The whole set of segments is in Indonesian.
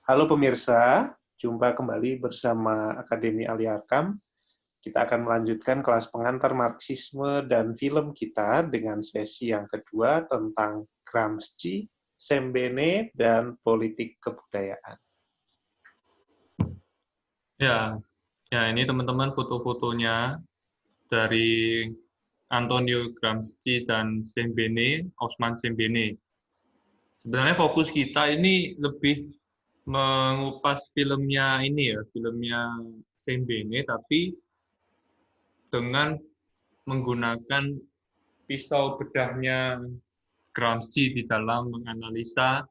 Halo pemirsa, jumpa kembali bersama Akademi Ali Arkam. Kita akan melanjutkan kelas pengantar Marxisme dan film kita dengan sesi yang kedua tentang Gramsci, Sembene, dan politik kebudayaan. Ya, ini teman-teman foto-fotonya dari Antonio Gramsci dan Sembene, Osman Sembene. Sebenarnya fokus kita ini lebih mengupas filmnya ini ya, filmnya Sembene, tapi dengan menggunakan pisau bedahnya Gramsci di dalam menganalisa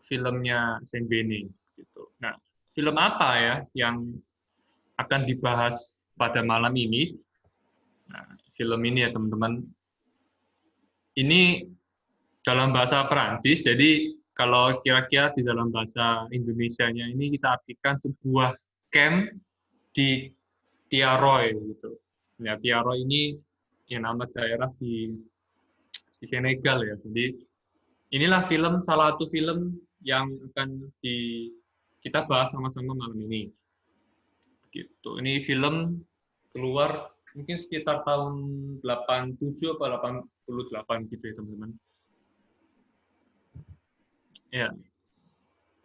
filmnya Sembene. Gitu. Nah, film apa ya yang akan dibahas pada malam ini? Nah, film ini ya teman-teman, ini dalam bahasa Perancis, jadi kalau kira-kira di dalam bahasa Indonesianya ini kita artikan sebuah camp di Tiaroy gitu. Ya, Tiaroy ini yang nama daerah di Senegal ya. Jadi inilah film, salah satu film yang akan kita bahas sama-sama malam ini. Gitu. Ini film keluar mungkin sekitar tahun 87 atau 88 gitu ya teman-teman. Ya,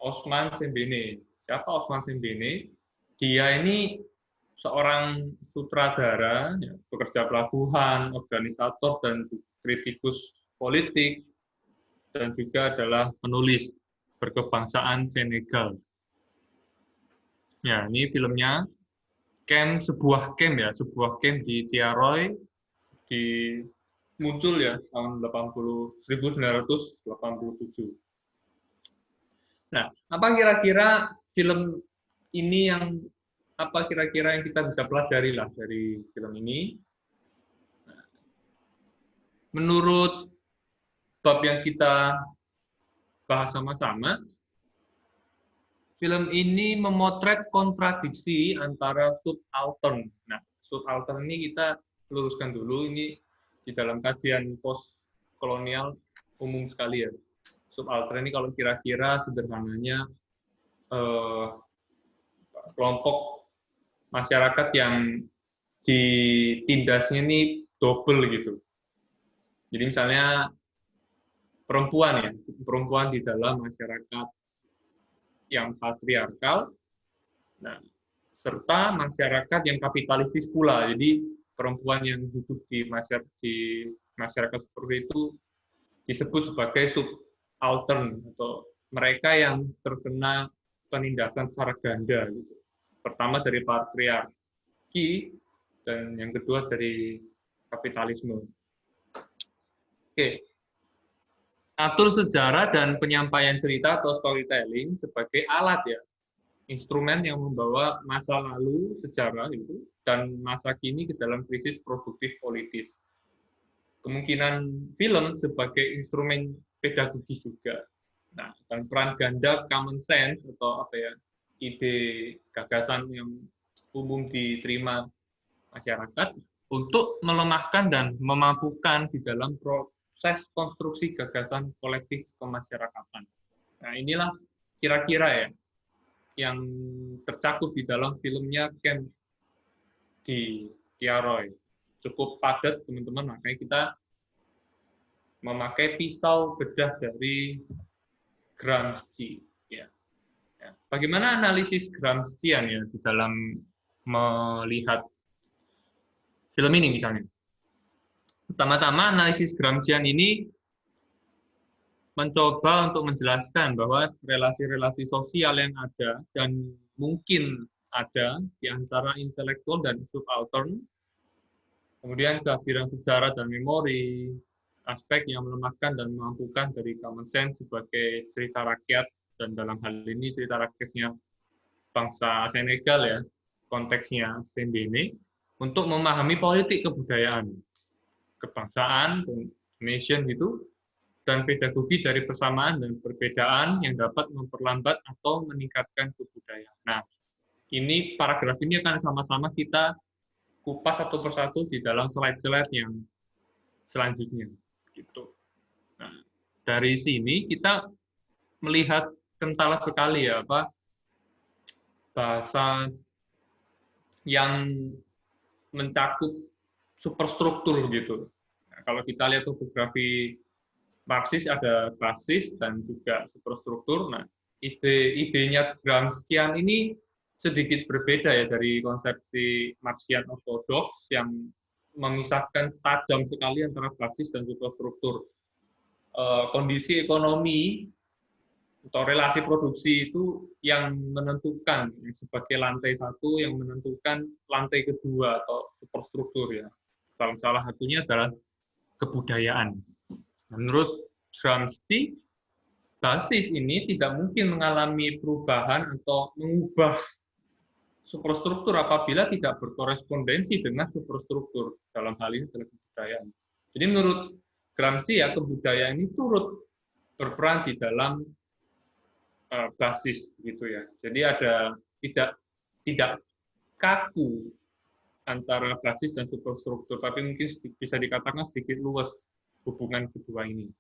Osman Sembene. Siapa Osman Sembene? Dia ini seorang sutradara, ya, pekerja pelabuhan, organisator, dan kritikus politik, dan juga adalah penulis berkebangsaan Senegal. Ya, ini filmnya sebuah camp ya, sebuah camp di Tiaroy, di muncul ya tahun 1987. Nah, apa kira-kira film ini apa kira-kira yang kita bisa pelajari lah dari film ini? Menurut bab yang kita bahas sama-sama, film ini memotret kontradiksi antara subaltern. Nah, subaltern ini kita luruskan dulu, ini di dalam kajian post-kolonial umum sekali ya. Subaltern ini kalau kira-kira sederhananya kelompok masyarakat yang ditindasnya ini double gitu. Jadi misalnya perempuan di dalam masyarakat yang patriarkal, nah, serta masyarakat yang kapitalistis pula. Jadi perempuan yang hidup di masyarakat seperti itu disebut sebagai subaltern atau mereka yang terkena penindasan secara ganda. Gitu. Pertama dari patriarki dan yang kedua dari kapitalisme. Oke, atur sejarah dan penyampaian cerita atau storytelling sebagai alat ya, instrumen yang membawa masa lalu sejarah itu dan masa kini ke dalam krisis produktif politis. Kemungkinan film sebagai instrumen pedagogis juga. Nah, dan peran ganda common sense atau apa ya, ide gagasan yang umum diterima masyarakat untuk melemahkan dan memampukan di dalam proses konstruksi gagasan kolektif kemasyarakatan. Nah, inilah kira-kira ya yang tercakup di dalam filmnya Camp di Tiaroy. Cukup padat, teman-teman, makanya kita memakai pisau bedah dari Gramsci. Ya. Bagaimana analisis Gramscian ya di dalam melihat film ini misalnya? Pertama-tama analisis Gramscian ini mencoba untuk menjelaskan bahwa relasi-relasi sosial yang ada dan mungkin ada di antara intelektual dan subaltern, kemudian kehadiran sejarah dan memori, aspek yang melemahkan dan memampukan dari common sense sebagai cerita rakyat, dan dalam hal ini cerita rakyatnya bangsa Senegal ya, konteksnya Sembene, untuk memahami politik kebudayaan, kebangsaan, nation gitu, dan pedagogi dari persamaan dan perbedaan yang dapat memperlambat atau meningkatkan kebudayaan. Nah, ini paragraf ini akan sama-sama kita kupas satu persatu di dalam slide-slide yang selanjutnya. Gitu. Nah, dari sini kita melihat kental sekali ya, bahasa yang mencakup superstruktur gitu. Nah, kalau kita lihat topografi Marxis ada basis dan juga superstruktur. Nah, idenya Gramscian ini sedikit berbeda ya dari konsepsi Marxian ortodoks yang memisahkan tajam sekali antara basis dan superstruktur. Kondisi ekonomi atau relasi produksi itu yang menentukan sebagai lantai satu, yang menentukan lantai kedua atau superstruktur ya. Salah satunya adalah kebudayaan. Menurut Gramsci, basis ini tidak mungkin mengalami perubahan atau mengubah superstruktur apabila tidak berkorespondensi dengan superstruktur. Dalam hal ini adalah kebudayaan. Jadi menurut Gramsci ya, kebudayaan ini turut berperan di dalam basis gitu ya. Jadi ada tidak kaku antara basis dan superstruktur, tapi mungkin bisa dikatakan sedikit luas hubungan kedua ini.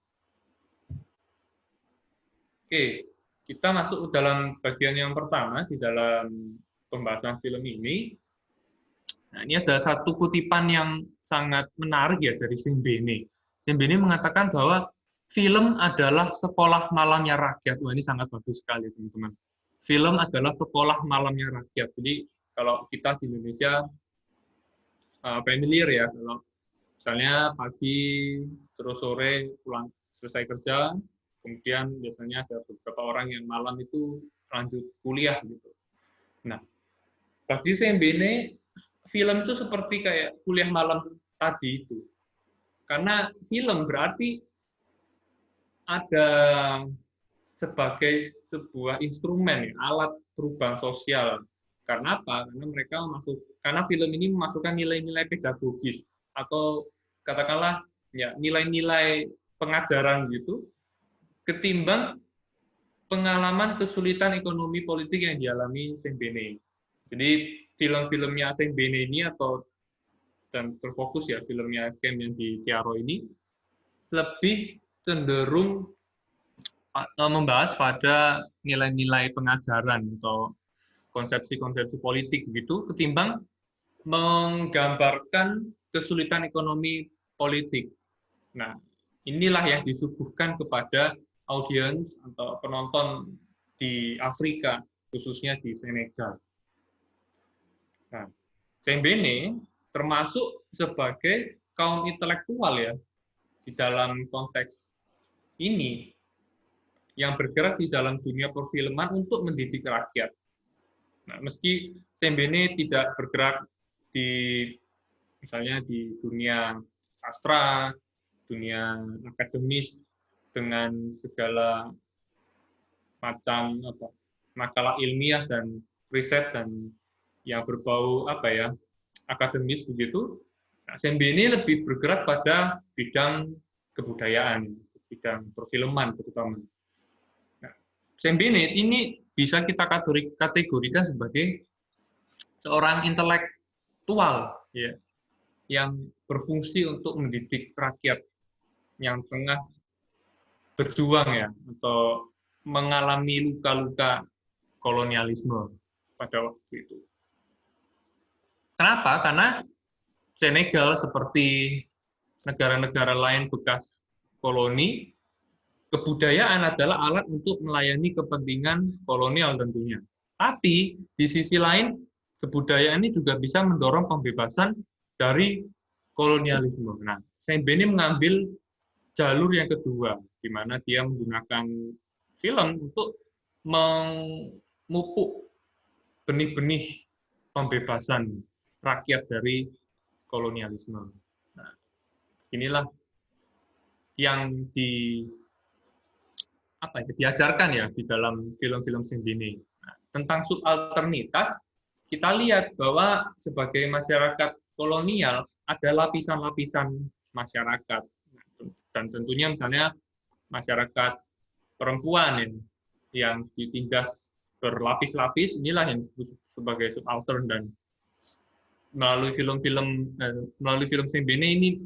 Oke, kita masuk dalam bagian yang pertama di dalam pembahasan film ini. Nah, ini ada satu kutipan yang sangat menarik ya dari Sembene. Sembene mengatakan bahwa film adalah sekolah malamnya rakyat. Wah, ini sangat bagus sekali, teman-teman. Film adalah sekolah malamnya rakyat. Jadi, kalau kita di Indonesia familiar ya, kalau misalnya pagi terus sore pulang selesai kerja, kemudian biasanya ada beberapa orang yang malam itu lanjut kuliah gitu. Nah, bagi Sembene, film itu seperti kayak kuliah malam tadi itu. Karena film berarti ada sebagai sebuah instrumen, alat perubahan sosial. Karena apa? Karena film ini memasukkan nilai-nilai pedagogis atau katakanlah ya nilai-nilai pengajaran gitu, ketimbang pengalaman kesulitan ekonomi politik yang dialami Sembene. Jadi film-filmnya Sembene ini dan terfokus ya filmnya Kem yang di Tiaro ini lebih cenderung membahas pada nilai-nilai pengajaran atau konsepsi-konsepsi politik begitu ketimbang menggambarkan kesulitan ekonomi politik. Nah, inilah yang disuguhkan kepada audiens atau penonton di Afrika, khususnya di Senegal. Nah, Sembene termasuk sebagai kaum intelektual ya di dalam konteks ini yang bergerak di dalam dunia perfilman untuk mendidik rakyat. Nah, meski Sembene tidak bergerak misalnya di dunia sastra, dunia akademis dengan segala macam makalah ilmiah dan riset dan yang berbau akademis begitu. Nah, Sembene lebih bergerak pada bidang kebudayaan, bidang perfilman terutama. Nah, Sembene ini bisa kita kategorikan sebagai seorang intelektual ya, yang berfungsi untuk mendidik rakyat yang tengah berjuang ya atau mengalami luka-luka kolonialisme pada waktu itu. Kenapa? Karena Senegal seperti negara-negara lain bekas koloni, kebudayaan adalah alat untuk melayani kepentingan kolonial tentunya. Tapi di sisi lain, kebudayaan ini juga bisa mendorong pembebasan dari kolonialisme. Nah, Sembene mengambil jalur yang kedua, di mana dia menggunakan film untuk memupuk benih-benih pembebasan rakyat dari kolonialisme. Nah, inilah yang diajarkan ya di dalam film-film Sembene. Nah, tentang subalternitas, kita lihat bahwa sebagai masyarakat kolonial ada lapisan-lapisan masyarakat. Dan tentunya misalnya masyarakat perempuan yang ditindas berlapis-lapis, inilah yang disebut sebagai subaltern. Dan melalui film Sembene ini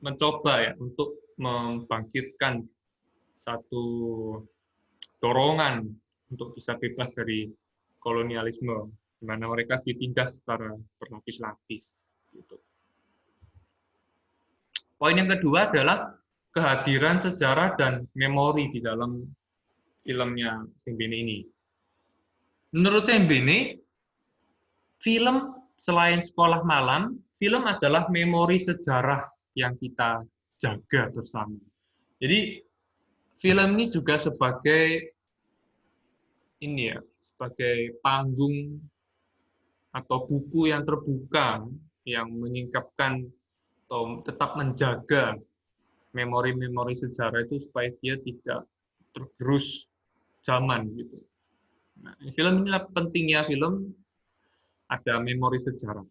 mencoba ya untuk membangkitkan satu dorongan untuk bisa bebas dari kolonialisme, di mana mereka ditindas secara berlapis-lapis. Gitu. Poin yang kedua adalah kehadiran sejarah dan memori di dalam filmnya Sembene ini. Menurut Sembene, film selain sekolah malam, film adalah memori sejarah yang kita jaga bersama. Jadi film ini juga sebagai ini ya, sebagai panggung atau buku yang terbuka yang menyingkapkan atau tetap menjaga memori-memori sejarah itu supaya dia tidak tergerus zaman gitu. Nah, film inilah pentingnya film ada memori sejarah.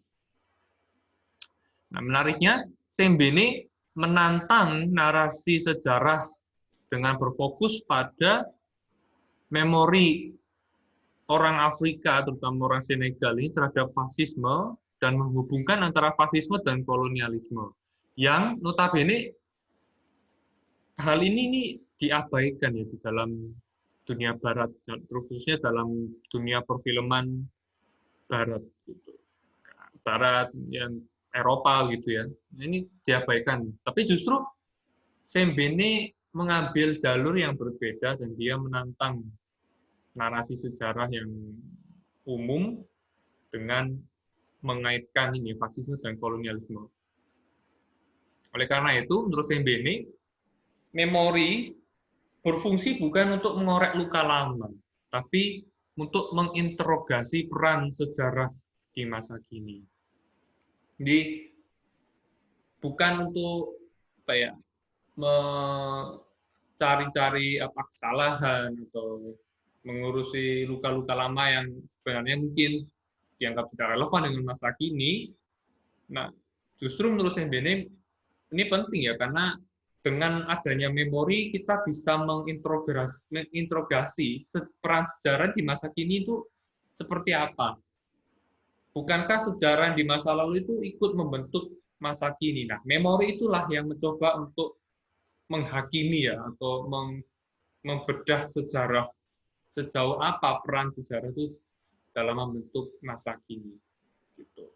Nah, menariknya Sembene menantang narasi sejarah dengan berfokus pada memori orang Afrika, terutama orang Senegal ini terhadap fasisme dan menghubungkan antara fasisme dan kolonialisme. Yang notabene hal ini diabaikan ya di dalam dunia barat, khususnya dalam dunia perfilman barat gitu. Barat yang Eropa gitu ya. Ini diabaikan. Tapi justru Sembene mengambil jalur yang berbeda dan dia menantang narasi sejarah yang umum dengan mengaitkan ini fasisme dan kolonialisme. Oleh karena itu, menurut Sembene, memori berfungsi bukan untuk mengorek luka lama, tapi untuk menginterogasi peran sejarah di masa kini. Jadi bukan untuk apa ya, mencari-cari apa kesalahan atau mengurusi luka-luka lama yang sebenarnya mungkin dianggap tidak relevan dengan masa kini. Nah, justru menurut Sembene ini penting ya, karena dengan adanya memori kita bisa menginterogasi peran sejarah di masa kini itu seperti apa. Bukankah sejarah yang di masa lalu itu ikut membentuk masa kini? Nah, memori itulah yang mencoba untuk menghakimi ya, atau membedah sejarah sejauh apa peran sejarah itu dalam membentuk masa kini. Gitu.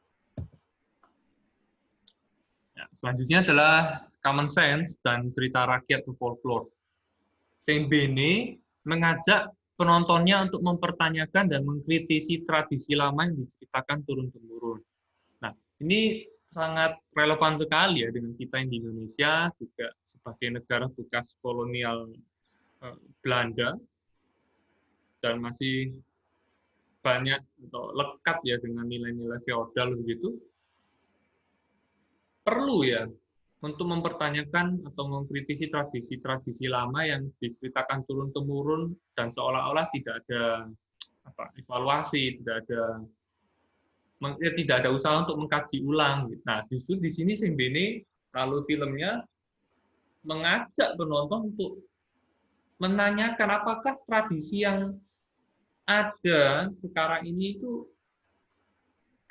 Ya, selanjutnya adalah common sense dan cerita rakyat atau folklore. Sembene mengajak penontonnya untuk mempertanyakan dan mengkritisi tradisi lama yang diceritakan turun-temurun. Nah, ini sangat relevan sekali ya dengan kita yang di Indonesia, juga sebagai negara bekas kolonial Belanda, dan masih banyak atau lekat ya dengan nilai-nilai feodal begitu. Perlu ya untuk mempertanyakan atau mengkritisi tradisi-tradisi lama yang diceritakan turun-temurun dan seolah-olah tidak ada evaluasi, tidak ada usaha untuk mengkaji ulang. Nah, justru di sini Sembene lalu filmnya mengajak penonton untuk menanyakan apakah tradisi yang ada sekarang ini itu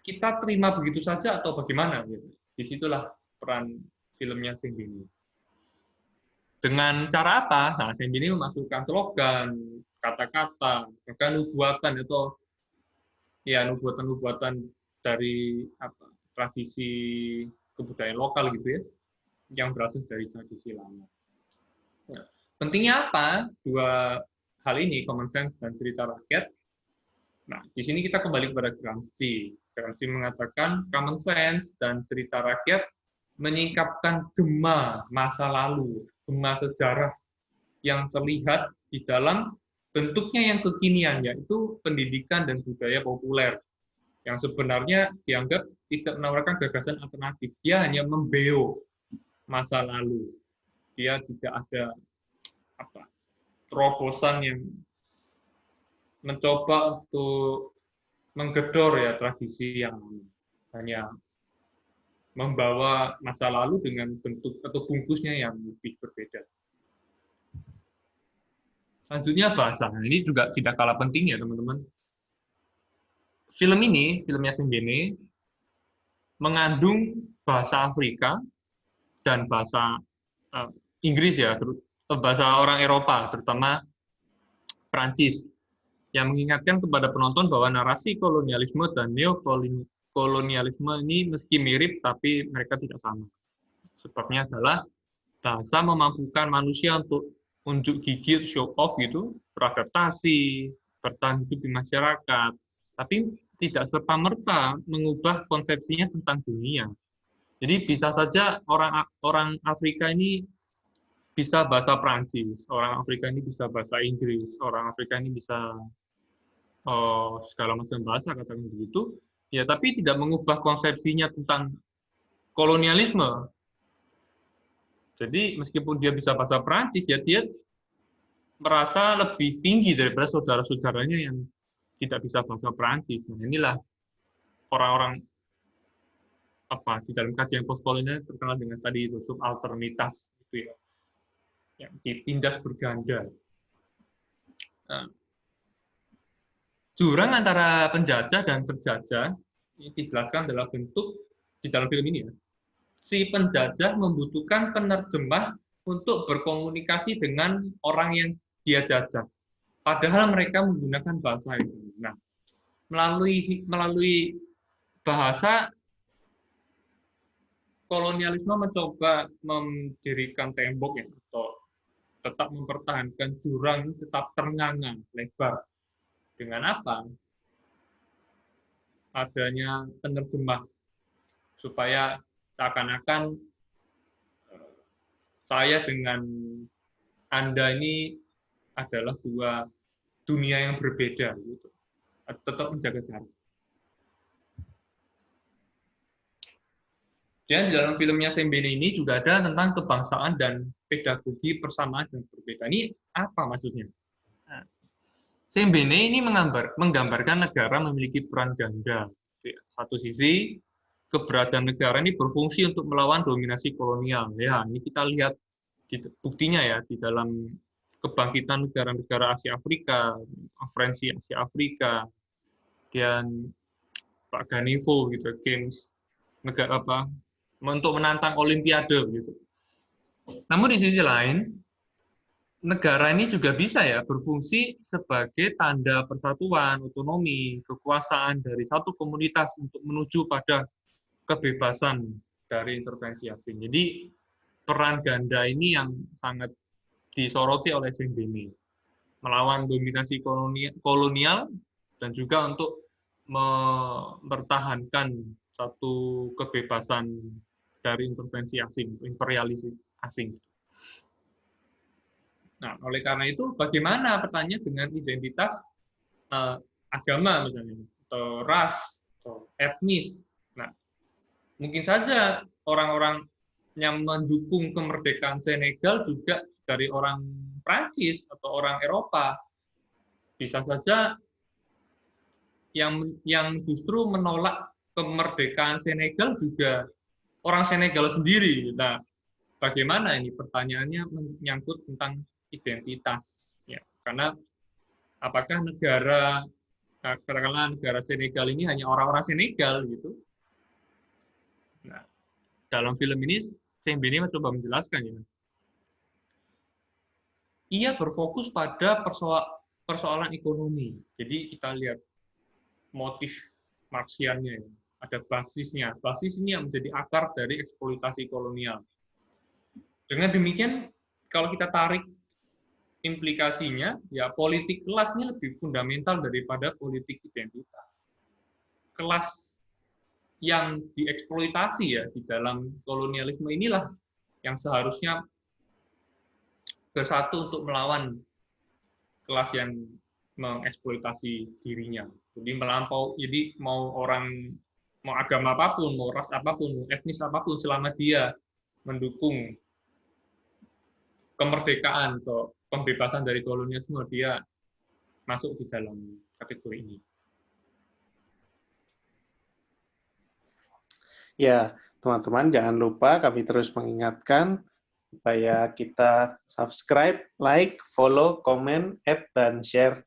kita terima begitu saja atau bagaimana gitu. Disitulah peran filmnya Sembene. Dengan cara apa? Nah, Sembene memasukkan slogan, kata-kata, bahkan nubuatan atau ya nubuatan-nubuatan dari tradisi kebudayaan lokal gitu ya, yang berasal dari tradisi lama. Nah, pentingnya apa? Dua hal ini, common sense dan cerita rakyat. Nah, di sini kita kembali kepada Gramsci. Gramsci mengatakan common sense dan cerita rakyat menyingkapkan gema masa lalu, gema sejarah yang terlihat di dalam bentuknya yang kekinian, yaitu pendidikan dan budaya populer, yang sebenarnya dianggap tidak menawarkan gagasan alternatif. Dia hanya membeo masa lalu. Dia tidak ada terobosan yang mencoba untuk menggedor ya tradisi yang hanya membawa masa lalu dengan bentuk atau bungkusnya yang lebih berbeda. Selanjutnya bahasa. Nah, ini juga tidak kalah penting ya teman-teman. Film ini, filmnya Sembene, mengandung bahasa Afrika dan bahasa Inggris ya, bahasa orang Eropa, terutama Prancis yang mengingatkan kepada penonton bahwa narasi kolonialisme dan neokolonialisme ini meski mirip tapi mereka tidak sama. Sebabnya adalah bahasa memampukan manusia untuk unjuk gigi, show off gitu, beradaptasi, bertahan hidup di masyarakat, tapi tidak serta-merta mengubah konsepsinya tentang dunia. Jadi bisa saja orang Afrika ini bisa bahasa Prancis, orang Afrika ini bisa bahasa Inggris, orang Afrika ini bisa segala macam bahasa, katakan begitu, ya tapi tidak mengubah konsepsinya tentang kolonialisme. Jadi meskipun dia bisa bahasa Prancis, ya dia merasa lebih tinggi daripada saudara-saudaranya yang tidak bisa bahasa Prancis. Nah, inilah orang-orang di dalam kajian postkolonial terkenal dengan tadi itu subalternitas gitu ya, yang ditindas berganda. Nah, jurang antara penjajah dan terjajah ini dijelaskan dalam bentuk di dalam film ini ya. Si penjajah membutuhkan penerjemah untuk berkomunikasi dengan orang yang dia jajah. Padahal mereka menggunakan bahasa itu. Nah, melalui bahasa, kolonialisme mencoba mendirikan tembok ya, atau tetap mempertahankan jurang tetap ternganga lebar. Dengan apa? Adanya penerjemah supaya seakan-akan saya dengan Anda ini adalah dua dunia yang berbeda, gitu. Tetap menjaga jarak. Dan dalam filmnya Sembene ini juga ada tentang kebangsaan dan pedagogi persamaan dan berbeda. Ini apa maksudnya? Nah, Sembene ini menggambarkan negara memiliki peran ganda. Satu sisi, keberadaan negara ini berfungsi untuk melawan dominasi kolonial. Ya, ini kita lihat buktinya ya di dalam kebangkitan negara-negara Asia Afrika, Konferensi Asia Afrika, dan Pak Ganivo gitu, games negara untuk menantang Olimpiade gitu. Namun di sisi lain, negara ini juga bisa ya berfungsi sebagai tanda persatuan, otonomi, kekuasaan dari satu komunitas untuk menuju pada kebebasan dari intervensi asing. Jadi peran ganda ini yang sangat disoroti oleh Sembene, melawan dominasi kolonial dan juga untuk mempertahankan satu kebebasan dari intervensi asing, imperialis asing. Nah, oleh karena itu, bagaimana pertanyaan dengan identitas agama misalnya, atau ras, atau etnis. Nah, mungkin saja orang-orang yang mendukung kemerdekaan Senegal juga dari orang Prancis atau orang Eropa. Bisa saja yang justru menolak kemerdekaan Senegal juga orang Senegal sendiri. Nah, bagaimana ini? Pertanyaannya menyangkut tentang identitas. Ya, karena apakah katakanlah negara Senegal ini hanya orang-orang Senegal gitu? Nah, dalam film ini Sembene mencoba menjelaskan ya. Ia berfokus pada persoalan ekonomi. Jadi kita lihat motif Marxiannya, ada basisnya. Basis ini yang menjadi akar dari eksploitasi kolonial. Dengan demikian, kalau kita tarik implikasinya, ya politik kelasnya lebih fundamental daripada politik identitas. Kelas yang dieksploitasi ya di dalam kolonialisme inilah yang seharusnya bersatu untuk melawan kelas yang mengeksploitasi dirinya. Jadi mau agama apapun, mau ras apapun, mau etnis apapun, selama dia mendukung kemerdekaan atau pembebasan dari kolonialisme, dia masuk di dalam kategori ini. Ya, teman-teman jangan lupa kami terus mengingatkan supaya kita subscribe, like, follow, komen, add, dan share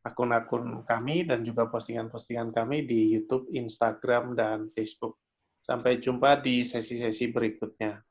akun-akun kami dan juga postingan-postingan kami di YouTube, Instagram, dan Facebook. Sampai jumpa di sesi-sesi berikutnya.